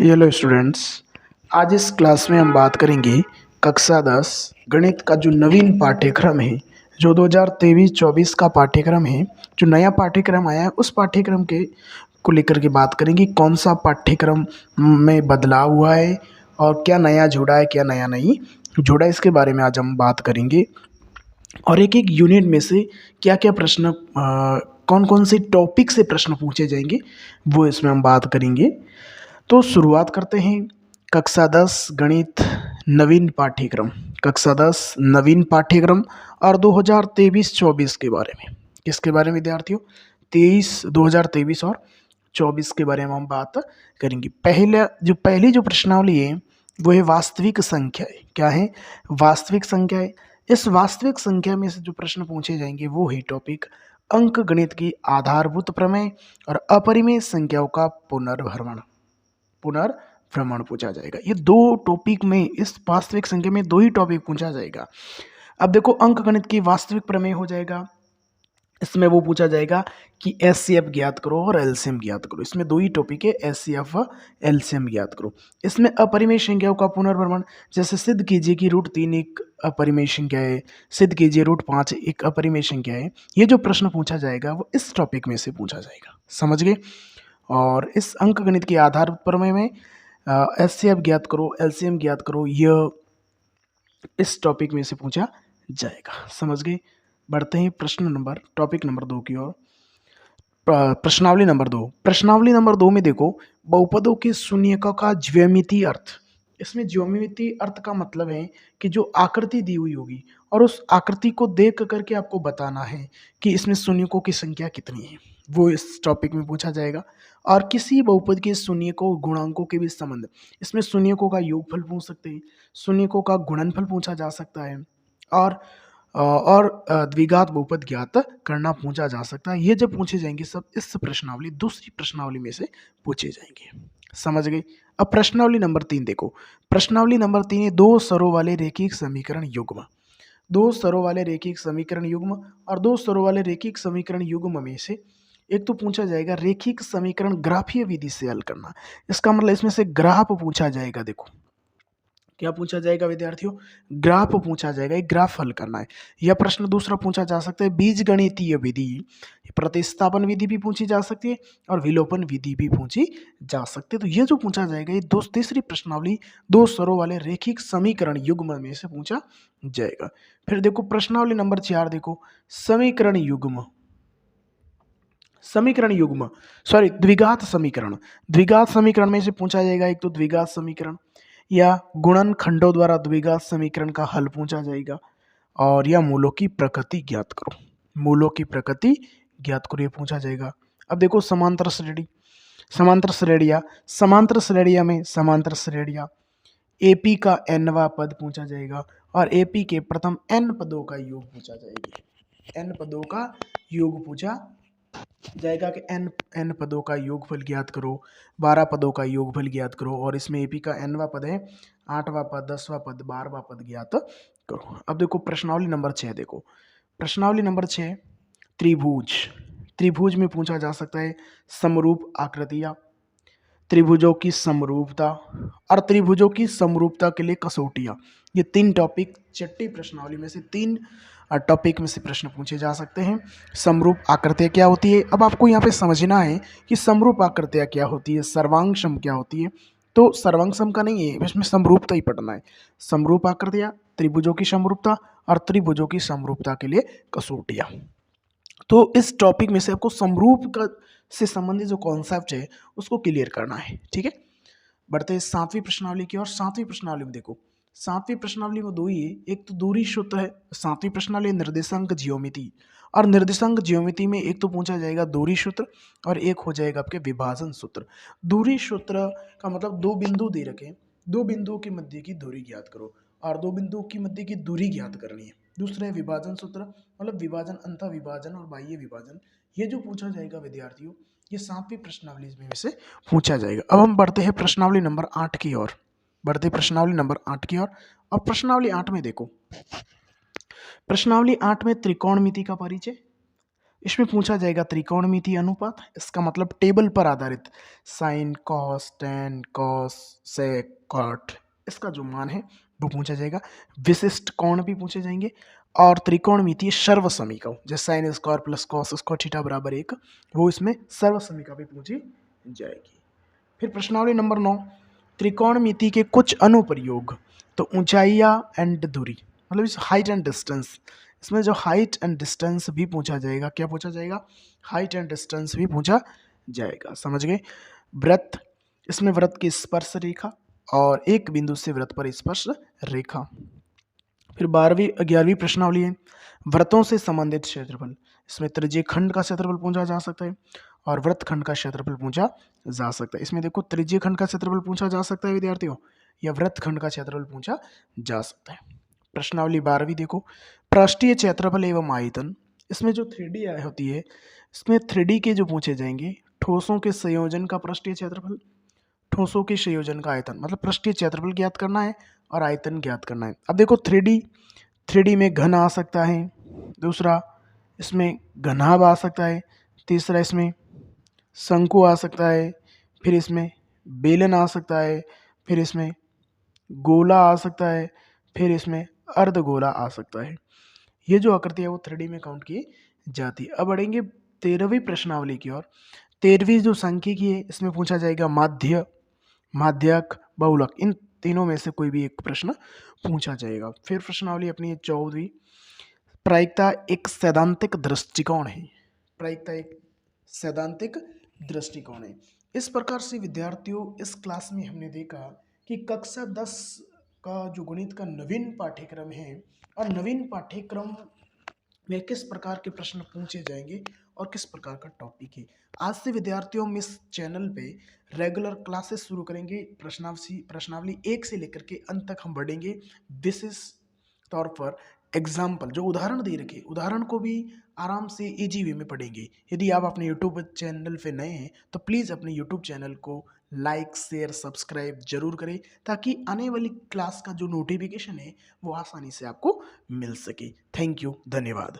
Hello students. आज इस class में हम बात करेंगे कक्षा 10 गणित का जो नवीन पाठ्यक्रम है, जो 2023-24 का पाठ्यक्रम है, जो नया पाठ्यक्रम आया है उस पाठ्यक्रम के को लेकर के बात करेंगे। कौन सा पाठ्यक्रम में बदलाव हुआ है और क्या नया जुड़ा है, क्या नया नहीं जुड़ा है, इसके बारे में आज हम बात करेंगे। और एक एक यूनिट में से क्या क्या प्रश्न, कौन कौन से टॉपिक से प्रश्न पूछे जाएंगे, वो इसमें हम बात करेंगे। तो शुरुआत करते हैं कक्षा 10 गणित नवीन पाठ्यक्रम, कक्षा 10 नवीन पाठ्यक्रम और 2023-24 के बारे में। किसके बारे में विद्यार्थियों? 2023 और 24 के बारे में हम बात करेंगे। पहली जो प्रश्नावली है वो है वास्तविक संख्याएं। क्या है? वास्तविक संख्याएं। इस वास्तविक संख्या में से जो प्रश्न पूछे जाएंगे वो है टॉपिक अंक गणित की आधारभूत प्रमेय और अपरिमेय संख्याओं का पुनर्भ्रमण पूछा जाएगा। ये दो टॉपिक में, इस वास्तविक संख्या में दो ही टॉपिक पूछा जाएगा। अब देखो, अंक गणित की वास्तविक प्रमेय हो जाएगा, इसमें वो पूछा जाएगा कि एचसीएफ ज्ञात करो और एलसीएम ज्ञात करो। इसमें दो ही टॉपिक है, एचसीएफ व एलसीएम ज्ञात करो। इसमें अपरिमेय संख्याओं का पुनर्भ्रमण, जैसे सिद्ध कीजिए कि √3 एक अपरिमेय संख्या है, सिद्ध कीजिए √5 एक अपरिमेय संख्या है। ये जो प्रश्न पूछा जाएगा वो इस टॉपिक में से पूछा जाएगा। समझ गए? और इस अंक गणित के आधार प्रमेय में एचसीएफ ज्ञात करो, एलसीएम ज्ञात करो, यह इस टॉपिक में से पूछा जाएगा। समझ गए? बढ़ते हैं टॉपिक नंबर 2 की ओर। प्रश्नावली नंबर 2। प्रश्नावली नंबर 2 में देखो, बहुपदों के शून्यकों का ज्यामितीय अर्थ। इसमें ज्यामितीय अर्थ का मतलब है कि जो आकृति दी हुई होगी और उस आकृति को देख करके आपको बताना है कि इसमें शून्यकों की संख्या कितनी है, वो इस टॉपिक में पूछा जाएगा। और किसी बहुपद के शून्यकों गुणांकों के बीच संबंध, इसमें शून्यकों का योगफल पूछ सकते हैं, शून्यकों का गुणनफल पूछा जा सकता है, और द्विघात बहुपद ज्ञात करना पूछा जा सकता है। ये जब पूछे जाएंगे सब इस प्रश्नावली, दूसरी प्रश्नावली में से पूछे जाएंगे। समझ गए? अब प्रश्नावली नंबर 3 देखो। प्रश्नावली नंबर 3 है दो स्तरों वाले रैखिक समीकरण युग्म। दो स्तरों वाले रैखिक समीकरण युग्म, और दो स्तरों वाले रैखिक समीकरण युग्म में से एक तो पूछा जाएगा रैखिक समीकरण ग्राफीय विधि से हल करना। इसका मतलब इसमें से ग्राफ पूछा जाएगा। देखो, क्या पूछा जाएगा विद्यार्थियों? ग्राफ पूछा जाएगा, एक ग्राफ हल करना है। यह प्रश्न दूसरा पूछा जा सकता है बीजगणितीय विधि, प्रतिस्थापन विधि भी पूछी जा सकती है और विलोपन विधि भी पूछी जा सकती है। तो ये जो पूछा जाएगा, ये तीसरी प्रश्नावली दो स्तरों वाले रैखिक समीकरण युग्म में से पूछा जाएगा। फिर देखो प्रश्नावली नंबर 4 देखो, द्विघात समीकरण। द्विघात समीकरण में से पूछा जाएगा एक तो द्विघात समीकरण, या गुणन खंडों द्वारा द्विघात समीकरण का हल पूछा जाएगा, और या मूलों की प्रकृति ज्ञात करो। मूलों की प्रकृति ज्ञात करो, ये पूछा जाएगा। अब देखो समांतर श्रेणियां एपी का nवां पद पूछा जाएगा और एपी के प्रथम n पदों का योग पूछा जाएगा। n पदों का योग पूछा जाएगा कि n पदों का योगफल ज्ञात करो, 12 पदों का योगफल ज्ञात करो, और इसमें एपी का nवां पद है, 8वां पद, 10वां पद, 12वां पद ज्ञात करो। अब देखो प्रश्नावली नंबर 6 देखो। प्रश्नावली नंबर 6 त्रिभुज में पूछा जा सकता है समरूप आकृतियां, त्रिभुजों की समरूपता और त्रिभुजों की समरूपता के लिए कसौटियां। ये तीन टॉपिक छठी प्रश्नावली में से, तीन टॉपिक में से प्रश्न पूछे जा सकते हैं। समरूप आकृतियां क्या होती है? अब आपको यहाँ पे समझना है कि समरूप आकृतियां क्या होती है, सर्वांग सम क्या होती है। तो सर्वांग सम का नहीं है, इसमें समरूपता ही पढ़ना है। समरूप आकृतियां, त्रिभुजों की समरूपता और त्रिभुजों की समरूपता के लिए कसौटियां। तो इस टॉपिक में से आपको समरूप का से संबंधित जो कॉन्सेप्ट है उसको क्लियर करना है। ठीक है, बढ़ते हैं 7वीं प्रश्नावली की और 7वीं प्रश्नावली में देखो, 7वीं प्रश्नावली में दो ही है, एक तो दूरी सूत्र है। 7वीं प्रश्नावली निर्देशांक ज्योमिति, और निर्देशांक ज्योमिति में एक तो पूछा जाएगा दूरी सूत्र और एक हो जाएगा आपके विभाजन सूत्र। दूरी सूत्र का मतलब दो बिंदु दे रखे, दो बिंदुओं के मध्य की दूरी ज्ञात करो, और दो बिंदुओं की मध्य की दूरी ज्ञात करनी है। दूसरा है विभाजन सूत्र, मतलब विभाजन, अंतः विभाजन और बाह्य विभाजन। ये जो पूछा जाएगा विद्यार्थियों, ये 7वीं प्रश्नावली में से पूछा जाएगा। अब हम बढ़ते हैं प्रश्नावली नंबर 8 की ओर। अब प्रश्नावली 8 में देखो, प्रश्नावली 8 में त्रिकोणमिति का परिचय, इसमें पूछा जाएगा त्रिकोणमितीय अनुपात, इसका मतलब टेबल पर आधारित sine cos tan cos sec cot, इसका जो मान है वो पूछा जाएगा। विशिष्ट कोण भी पूछे जाएंगे और त्रिकोणमितीय सर्वसमीकरण जैसे sine square plus cos square theta बराबर 1, वो इसमें सर्वसमीकरण भी पूछी जाएगी। फिर प्रश्नावली नंबर 9, त्रिकोणमिति के कुछ अनुप्रयोग। तो ऊंचाइयाँ एंड दूरी, मतलब इस हाइट एंड डिस्टेंस, इसमें जो हाइट एंड डिस्टेंस भी पूछा जाएगा। क्या पूछा जाएगा? हाइट एंड डिस्टेंस भी पूछा जाएगा, समझ गए। वृत्त, इसमें वृत्त की स्पर्श रेखा और एक बिंदु से वृत्त पर स्पर्श रेखा। फिर 11वीं प्रश्नावली है, वृत्तों से संबंधित क्षेत्रफल, इसमें त्रिज्यीय खंड का क्षेत्रफल पूछा जा सकता है और वृत्त खंड का क्षेत्रफल पूछा जा सकता है। इसमें देखो त्रिज्यीय खंड का क्षेत्रफल पूछा जा सकता है विद्यार्थियों, या वृत्त खंड का क्षेत्रफल पूछा जा सकता है। प्रश्नावली 12वीं देखो, पृष्ठीय क्षेत्रफल एवं आयतन, इसमें जो 3D होती है, इसमें 3D के जो पूछे जाएंगे, ठोसों के संयोजन का पृष्ठीय क्षेत्रफल, ठोसों के संयोजन का आयतन, मतलब पृष्ठीय क्षेत्रफल ज्ञात करना है और आयतन ज्ञात करना है। अब देखो 3D में घन आ सकता है, दूसरा इसमें घनाभ आ सकता है, तीसरा इसमें शंकु आ सकता है, फिर इसमें बेलन आ सकता है, फिर इसमें गोला आ सकता है, फिर इसमें अर्धगोला आ सकता है। ये जो आकृति है वो 3D में काउंट की जाती है। अब बढ़ेंगे 13वीं प्रश्नावली की ओर। 13वीं जो सांख्यिकी है, इसमें पूछा जाएगा माध्य, माध्यक, बहुलक, इन तीनों में से कोई भी एक प्रश्न पूछा जाएगा। फिर प्रश्नावली अपनी 14वीं, प्रायिकता एक सैद्धांतिक दृष्टिकोण है। प्रायिकता एक सैद्धांतिक दृष्टिकोण है। इस प्रकार से विद्यार्थियों, इस क्लास में हमने देखा कि कक्षा 10 का जो गणित का नवीन पाठ्यक्रम है और नवीन पाठ्यक्रम में किस प्रकार के प्रश्न पूछे जाएंगे और किस प्रकार का टॉपिक है। आज से विद्यार्थियों हम इस चैनल पे रेगुलर क्लासेस शुरू करेंगे। प्रश्नावली 1 से लेकर के अंत तक हम बढ़ेंगे। विशेष तौर पर एग्जाम्पल जो उदाहरण दे रखे, उदाहरण को भी आराम से इजी वे में पढ़ेंगे। यदि आप अपने यूट्यूब चैनल पे नए हैं तो प्लीज़ अपने यूट्यूब चैनल को लाइक शेयर सब्सक्राइब जरूर करें, ताकि आने वाली क्लास का जो नोटिफिकेशन है वो आसानी से आपको मिल सके। थैंक यू, धन्यवाद।